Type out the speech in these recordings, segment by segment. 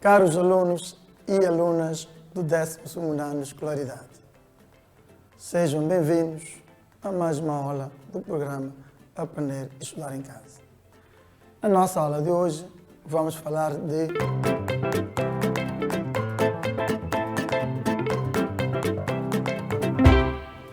Caros alunos e alunas do 12º ano de escolaridade, sejam bem-vindos a mais uma aula do programa Aprender e Estudar em Casa. Na nossa aula de hoje, vamos falar de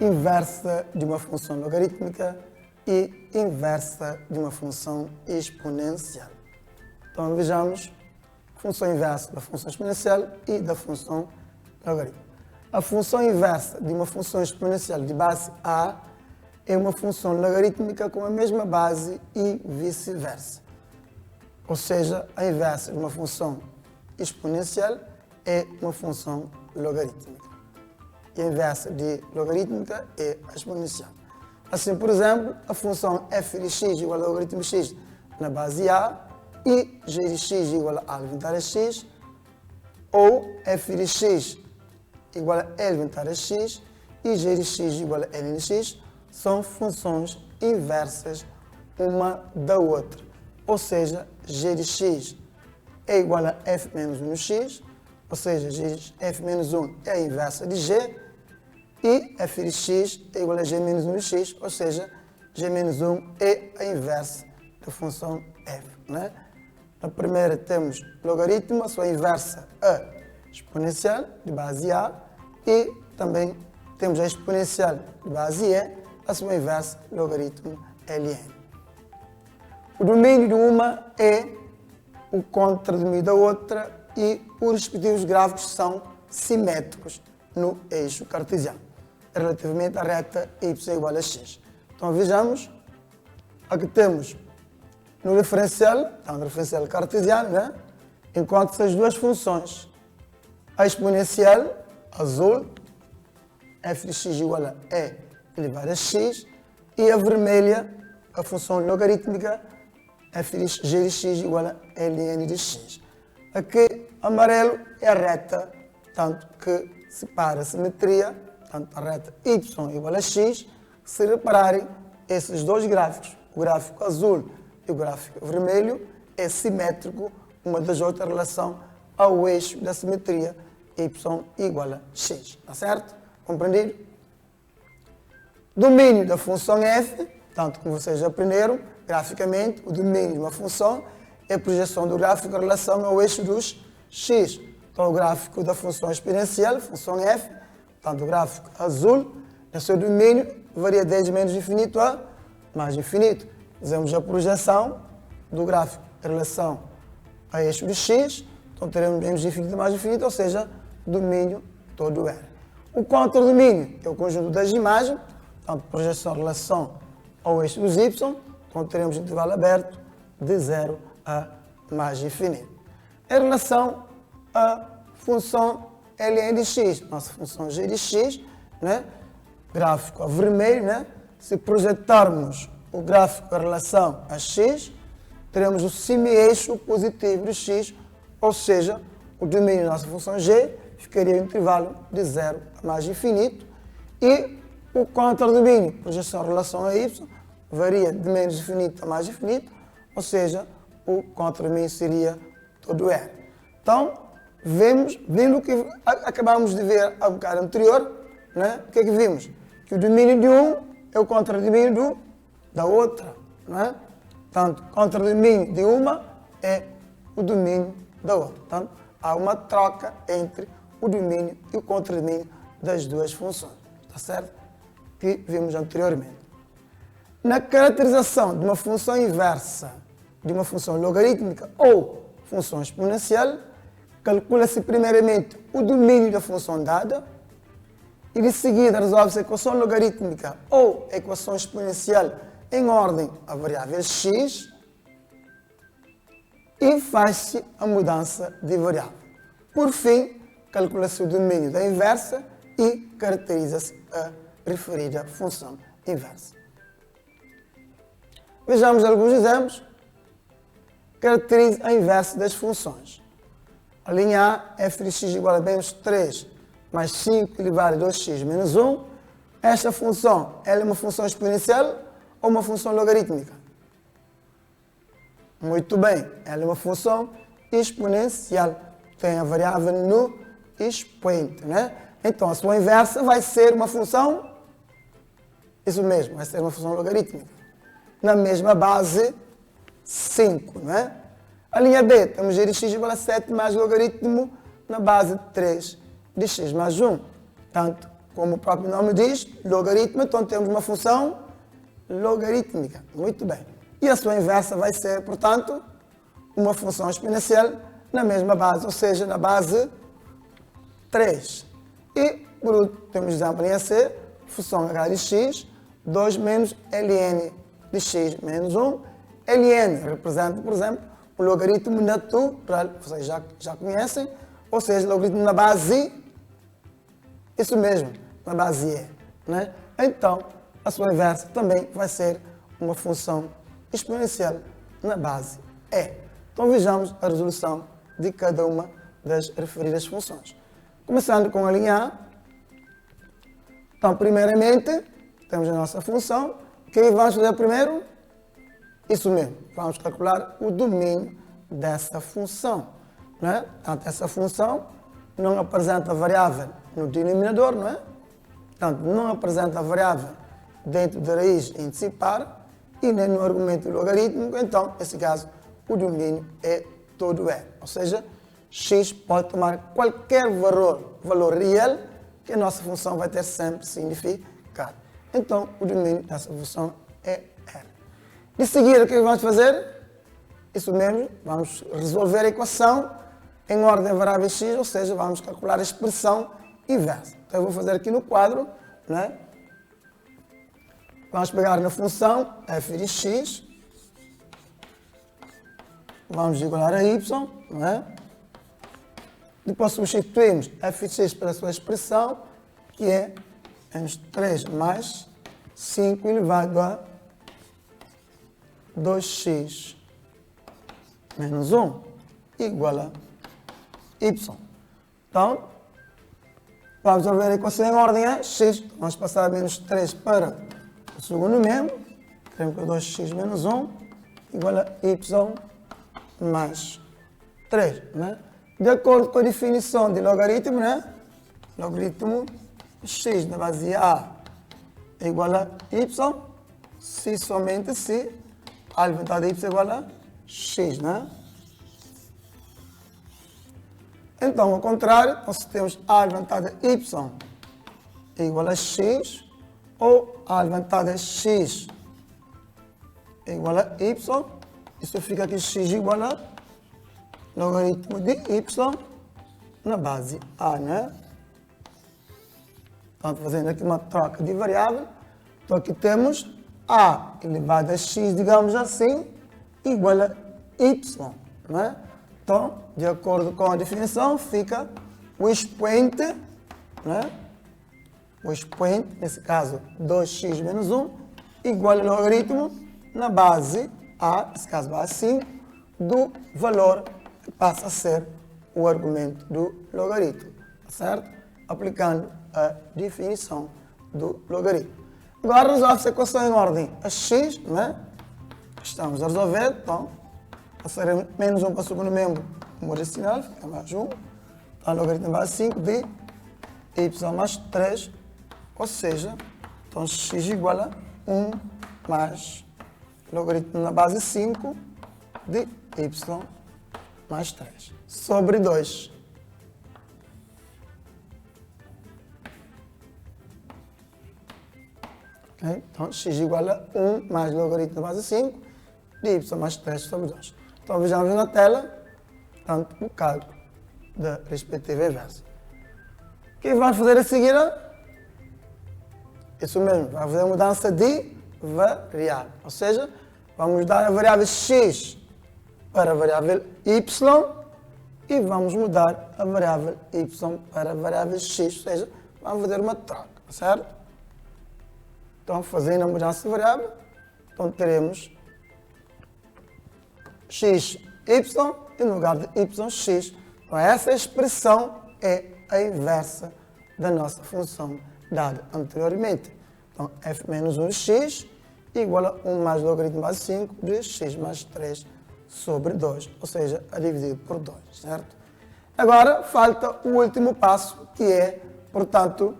inversa de uma função logarítmica e inversa de uma função exponencial. Então vejamos a função inversa da função exponencial e da função logarítmica. A função inversa de uma função exponencial de base A é uma função logarítmica com a mesma base e vice-versa. Ou seja, a inversa de uma função exponencial é uma função logarítmica. E a inversa de logarítmica é a exponencial. Assim, por exemplo, a função f de x igual a logaritmo x na base A e g de x igual a elementar a x, ou f de x igual a elementar a x e g de x igual a n de x, são funções inversas uma da outra. Ou seja, g de x é igual a f menos 1 no x, ou seja, f menos 1 é a inversa de g, e f de x é igual a g menos 1 no x, ou seja, g menos 1 é a inversa da função f. Né? Na primeira temos logaritmo, a sua inversa a exponencial, de base A, e também temos a exponencial de base E, a sua inversa logaritmo ln. O domínio de uma é o contradomínio da outra e os respectivos gráficos são simétricos no eixo cartesiano, relativamente à reta y igual a x. Então vejamos, aqui temos no referencial, então no referencial cartesiano, né, encontram-se as duas funções. A exponencial, azul, f de x igual a e elevado a x, e a vermelha, a função logarítmica, f de g de x igual a ln de x. Aqui, amarelo é a reta, tanto que separa a simetria, tanto a reta y igual a x. Se repararem, esses dois gráficos, o gráfico azul e o gráfico vermelho, é simétrico uma das outras em relação ao eixo da simetria y igual a x. Está certo? Compreendido? Domínio da função f, tanto como vocês já aprenderam, graficamente, o domínio de uma função é a projeção do gráfico em relação ao eixo dos x. Então, o gráfico da função exponencial, função f, tanto o gráfico azul, no seu domínio, varia desde menos infinito a mais infinito. Fizemos a projeção do gráfico em relação ao eixo de x, então teremos menos infinito a mais infinito, ou seja, domínio todo R. O contradomínio é o conjunto das imagens, tanto projeção em relação ao eixo dos y, então teremos intervalo aberto de 0 a mais infinito. Em relação à função ln de x, nossa função g de x, né, gráfico a vermelho, né, se projetarmos o gráfico em relação a x, teremos o semi-eixo positivo de x, ou seja, o domínio da nossa função g ficaria em intervalo de 0 a mais infinito, e o contradomínio, projeção em relação a y, varia de menos infinito a mais infinito, ou seja, o contradomínio seria todo R. Então, vendo o que acabamos de ver há um bocado anterior, né? O que é que vimos? Que o domínio de um é o contradomínio da outra. Né? Portanto, o contradomínio de uma é o domínio da outra. Portanto, há uma troca entre o domínio e o contradomínio das duas funções. Está certo? Que vimos anteriormente. Na caracterização de uma função inversa de uma função logarítmica ou função exponencial, calcula-se primeiramente o domínio da função dada e de seguida resolve-se a equação logarítmica ou a equação exponencial em ordem à variável x e faz-se a mudança de variável. Por fim, calcula-se o domínio da inversa e caracteriza-se a referida função inversa. Vejamos alguns exemplos. Caracteriza a inversa das funções. A linha A, f de x igual a menos 3 mais 5 elevado a 2x menos 1. Esta função ela é uma função exponencial ou uma função logarítmica? Muito bem, ela é uma função exponencial. tem a variável no expoente, né? Então, a sua inversa vai ser uma função, isso mesmo, vai ser uma função logarítmica, na mesma base 5, né? A linha B, temos g de x igual a 7 mais logaritmo na base 3 de x mais 1. Portanto, como o próprio nome diz, logaritmo, então temos uma função logarítmica. Muito bem. E a sua inversa vai ser, portanto, uma função exponencial na mesma base, ou seja, na base 3. E, por último, temos exemplo em C, função h de x, 2 menos ln de x menos 1. ln representa, por exemplo, o logaritmo natural, vocês já conhecem, ou seja, logaritmo na base, isso mesmo, na base E. Né? Então, a sua inversa também vai ser uma função exponencial na base E. Então, vejamos a resolução de cada uma das referidas funções. Começando com a linha A. Então, primeiramente, temos a nossa função. O que vamos fazer primeiro? Isso mesmo, vamos calcular o domínio dessa função. Né? Portanto, essa função não apresenta variável no denominador, não é? Portanto, não apresenta variável dentro da raiz índice par e nem no argumento logarítmico, então, nesse caso, o domínio é todo E. Ou seja, x pode tomar qualquer valor real que a nossa função vai ter sempre significado. Então, o domínio dessa função é R. De seguida, o que vamos fazer? Isso mesmo, vamos resolver a equação em ordem variável x, ou seja, vamos calcular a expressão inversa. Então, eu vou fazer aqui no quadro, né? Vamos pegar na função f de x, vamos igualar a y, não é? Depois substituímos f de x pela sua expressão, que é menos 3 mais 5 elevado a 2x menos 1 igual a y. Então, vamos resolver a equação em ordem a x. Vamos passar menos 3 para o segundo membro. Temos que 2x menos 1 igual a y mais 3. Né? De acordo com a definição de logaritmo, né? Logaritmo x na base A é igual a y, se somente se a elevado a y é igual a x, né? Então, ao contrário, nós temos a elevado a y é igual a x, ou a elevado a x é igual a y, isso fica aqui x igual a logaritmo de y na base A, né? Portanto, fazendo aqui uma troca de variável, então aqui temos a elevado a x, digamos assim, igual a y, né? Então, de acordo com a definição, fica o expoente, né? O expoente, nesse caso, 2x menos 1, igual a logaritmo na base A, nesse caso base 5, do valor que passa a ser o argumento do logaritmo, certo? Aplicando a definição do logaritmo. Agora resolve-se a equação em ordem a x, né? Estamos a resolver, então, passaremos menos 1 para o segundo membro, como original, fica mais 1. Então, logaritmo base 5 de y mais 3, ou seja, então x igual a 1 mais logaritmo na base 5 de y mais 3, sobre 2. Okay? Então, x igual a 1 mais logaritmo da base 5 de y mais 3 sobre 2. Então, vejamos na tela, portanto, o cálculo da respectiva inversa. O que vamos fazer a seguir? Isso mesmo, vamos fazer a mudança de variável. Ou seja, vamos dar a variável x para a variável y e vamos mudar a variável y para a variável x. Ou seja, vamos fazer uma troca, certo? Então, fazendo a mudança de variável, então teremos x, y, e no lugar de y, x. Então, essa expressão é a inversa da nossa função dada anteriormente. Então, f menos 1 de x igual a 1 mais logaritmo base 5 de x mais 3 sobre 2, ou seja, a dividir por 2, certo? Agora falta o último passo, que é, portanto,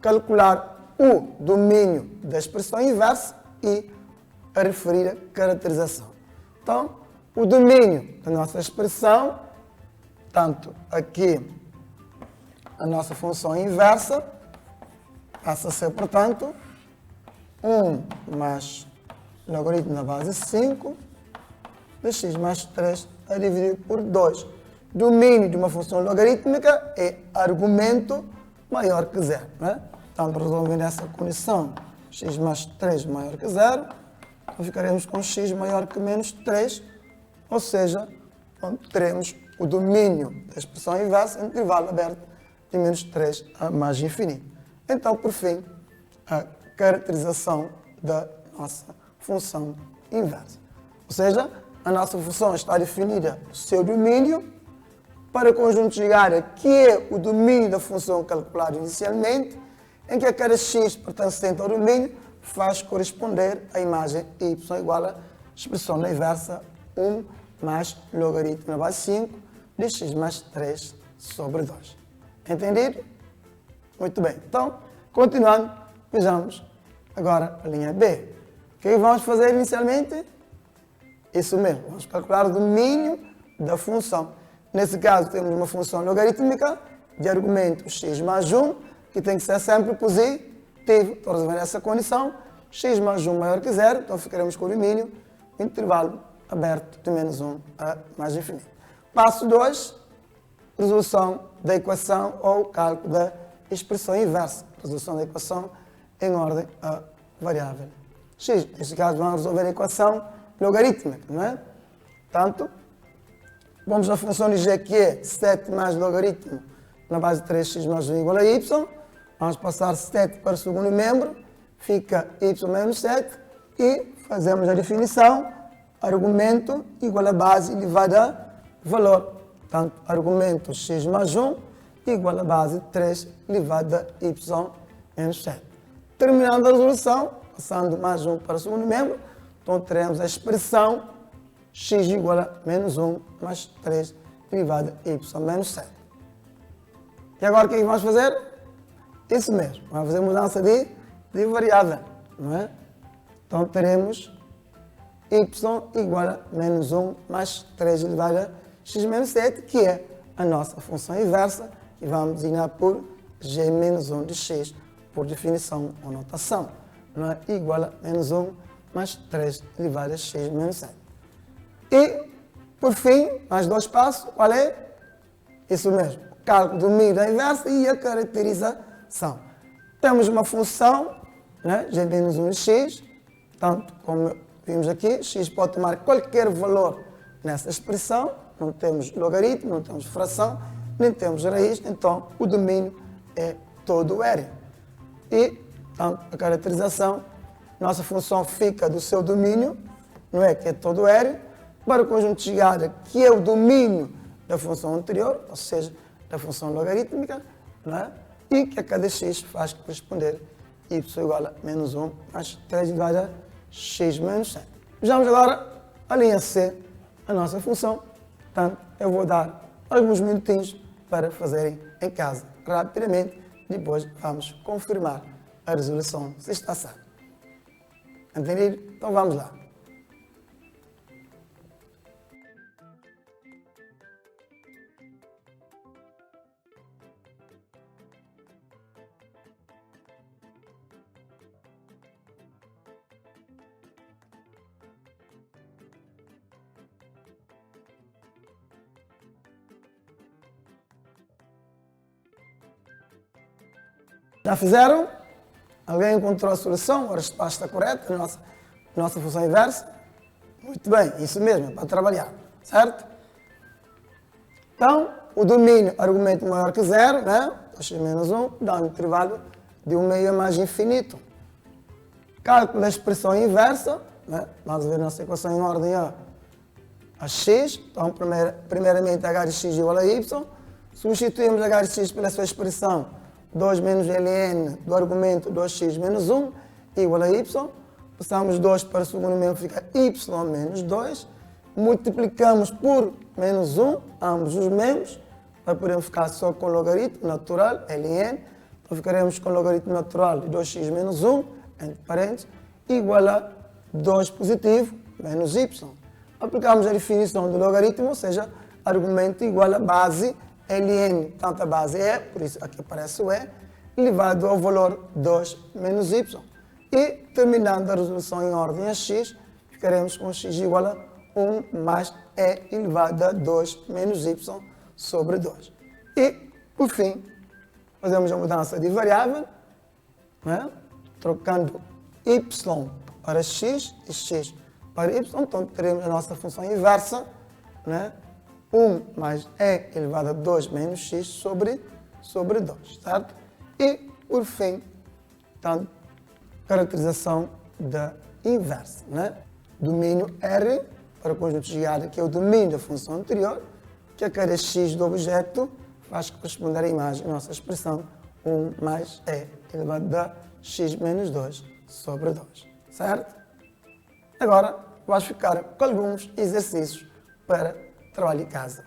calcular o domínio da expressão inversa e a referida caracterização. Então, o domínio da nossa expressão, tanto aqui a nossa função inversa, passa a ser, portanto, 1 mais logaritmo na base 5 de x mais 3 a dividir por 2. Domínio de uma função logarítmica é argumento maior que zero. Né? Então, resolvendo essa condição, x mais 3 maior que zero, então ficaremos com x maior que menos 3, ou seja, teremos o domínio da expressão inversa em intervalo aberto de menos 3 a mais infinito. Então, por fim, a caracterização da nossa função inversa. Ou seja, a nossa função está definida o seu domínio para o conjunto de área, que é o domínio da função calculada inicialmente, em que a cada x pertencente ao domínio faz corresponder a imagem y igual a expressão na inversa 1 mais logaritmo na base 5 de x mais 3 sobre 2. Entendido? Muito bem. Então, continuando, vejamos agora a linha B. O que vamos fazer inicialmente? Isso mesmo, vamos calcular o domínio da função. Nesse caso, temos uma função logarítmica de argumento x mais 1, que tem que ser sempre positivo. Estou resolvendo essa condição. X mais 1 maior que zero, então ficaremos com o domínio intervalo aberto de menos 1 a mais infinito. Passo 2, resolução da equação ou cálculo da expressão inversa. Resolução da equação em ordem a variável x. Neste caso, vamos resolver a equação logarítmica, não é? Portanto, vamos na função de g, que é 7 mais logaritmo na base de 3x mais 1 igual a y. Vamos passar 7 para o segundo membro, fica y menos 7, e fazemos a definição, argumento igual a base elevada a valor. Portanto, argumento x mais 1 igual a base 3 elevado a y menos 7. Terminando a resolução, passando mais 1 para o segundo membro, então teremos a expressão x igual a menos 1 mais 3 elevado a y menos 7. E agora o que é que vamos fazer? Isso mesmo, vamos fazer mudança de variável, não é? Então teremos y igual a menos 1 mais 3 elevado a x menos 7, que é a nossa função inversa, e vamos designar por g menos 1 de x, por definição ou notação, não é? Igual a menos 1 mais 3 elevado a x menos 7. E, por fim, mais dois passos, qual é? Isso mesmo, o cálculo do domínio da inversa e a caracterização. Temos uma função, né, g menos 1 de x, tanto como vimos aqui, x pode tomar qualquer valor nessa expressão, não temos logaritmo, não temos fração, nem temos raiz, então o domínio é todo éreo. E, então, a caracterização, nossa função fica do seu domínio, não é, que é todo éreo, para o conjunto de área, que é o domínio da função anterior, ou seja, da função logarítmica, não é? E que a cada x faz corresponder y igual a menos 1 mais 3 elevado a x menos 7. Vejamos agora a linha C, a nossa função. Portanto, eu vou dar alguns minutinhos para fazerem em casa rapidamente, depois vamos confirmar a resolução se está certa. Entendido? Então vamos lá. Já fizeram? Alguém encontrou a solução, a resposta correta na nossa função inversa? Muito bem, isso mesmo, é para trabalhar, certo? Então, o domínio, argumento maior que zero, né? x menos 1, dá um intervalo de 1 meio a mais infinito. Cálculo da expressão inversa, né? Vamos ver a nossa equação em ordem a x. Então, primeiramente, h de x igual a y. Substituímos h de x pela sua expressão 2 menos ln do argumento 2x menos 1 igual a y. Passamos 2 para o segundo membro, fica y menos 2. multiplicamos por menos 1 ambos os membros, para podermos ficar só com o logaritmo natural, ln. Então ficaremos com o logaritmo natural de 2x menos 1, entre parênteses, igual a 2 positivo menos y. Aplicamos a definição do logaritmo, ou seja, argumento igual a base ln, tanto a base é, por isso aqui aparece o e, elevado ao valor 2 menos y. E, terminando a resolução em ordem a x, ficaremos com x igual a 1 mais e elevado a 2 menos y sobre 2. E, por fim, fazemos a mudança de variável, né? Trocando y para x e x para y, então teremos a nossa função inversa, né? 1 mais e elevado a 2 menos x sobre 2, certo? E, por fim, então, caracterização da inversa, né? Domínio R para o conjunto de área, que é o domínio da função anterior, que a cada x do objeto faz corresponder à imagem, a nossa expressão 1 mais e elevado a x menos 2 sobre 2, certo? Agora, vais ficar com alguns exercícios para trabalho de casa,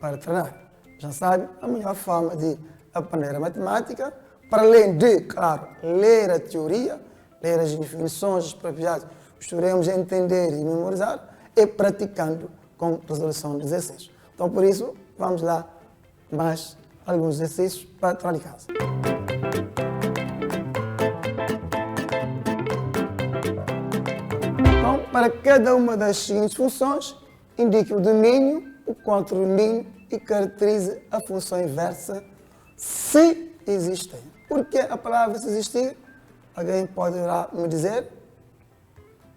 para treinar. Já sabe, a melhor forma de aprender a matemática, para além de, claro, ler a teoria, ler as definições, as propriedades, estaremos a entender e memorizar, é praticando com resolução de exercícios. Então, por isso, vamos lá mais alguns exercícios para trabalho de casa. Então, para cada uma das seguintes funções, indique o domínio, o contradomínio e caracterize a função inversa se existem. Por que a palavra se existir? Alguém poderá me dizer?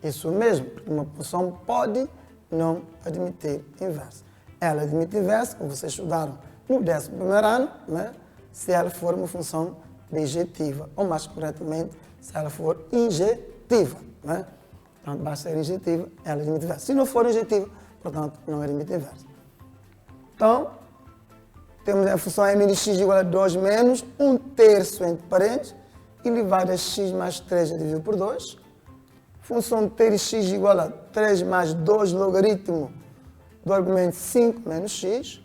Isso mesmo, porque uma função pode não admitir inversa. Ela admite inversa, como vocês estudaram no 11º ano, né? Se ela for uma função bijetiva, ou mais corretamente, se ela for injetiva, né? Portanto, basta ser injetiva, ela admite inversa. Se não for injetiva, portanto, não admite inversa. Então, temos a função m de x igual a 2 menos 1/3 entre parênteses, elevado a x mais 3 dividido por 2. Função t de x igual a 3 mais 2 logaritmo do argumento 5 menos x.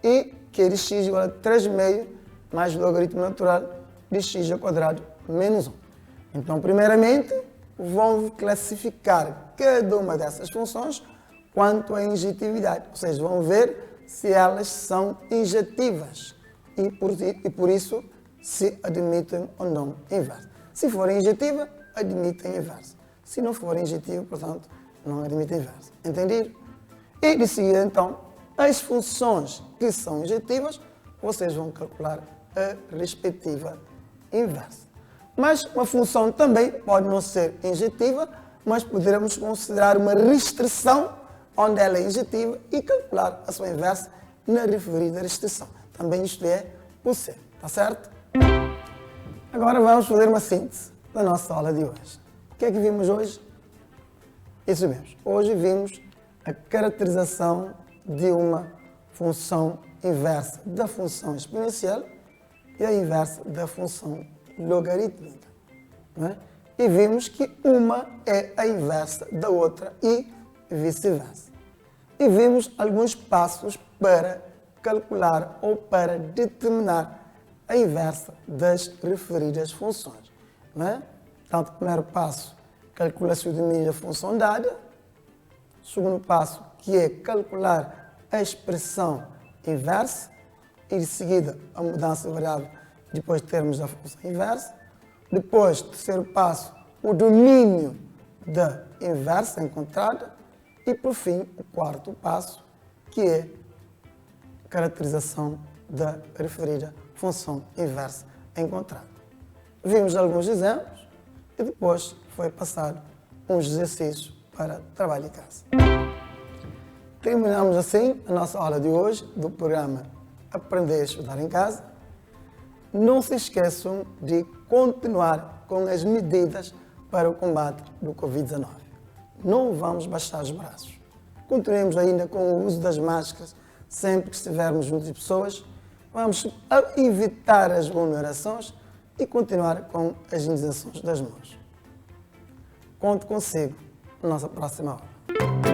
E q de x igual a 3 meio mais logaritmo natural de x ao quadrado menos 1. Então, primeiramente, vamos classificar cada uma dessas funções quanto à injetividade. Ou seja, vamos ver se elas são injetivas e por isso se admitem ou não inversa. Se for injetiva, admitem inversa. Se não for injetiva, portanto, não admitem inversa. Entendido? E de seguida, então, as funções que são injetivas, vocês vão calcular a respectiva inversa. Mas uma função também pode não ser injetiva, mas poderemos considerar uma restrição onde ela é injetiva e calcular a sua inversa na referida restrição. Também isto é possível, tá certo? Agora vamos fazer uma síntese da nossa aula de hoje. O que é que vimos hoje? Isso mesmo. Hoje vimos a caracterização de uma função inversa da função exponencial e a inversa da função logarítmica, né? E vimos que uma é a inversa da outra e vice-versa. E vimos alguns passos para calcular ou para determinar a inversa das referidas funções, né? Portanto, o primeiro passo, calcula-se o domínio da função dada. O segundo passo, que é calcular a expressão inversa. E de seguida, a mudança de variável depois de termos a função inversa. Depois, terceiro passo, o domínio da inversa encontrada. E, por fim, o quarto passo, que é a caracterização da referida função inversa encontrada. Vimos alguns exemplos e depois foi passado uns exercícios para trabalho de casa. Terminamos assim a nossa aula de hoje do programa Aprender a Estudar em Casa. Não se esqueçam de continuar com as medidas para o combate do Covid-19. Não vamos baixar os braços. Continuemos ainda com o uso das máscaras sempre que estivermos junto de pessoas. Vamos evitar as aglomerações e continuar com as higienizações das mãos. Conto consigo na nossa próxima aula.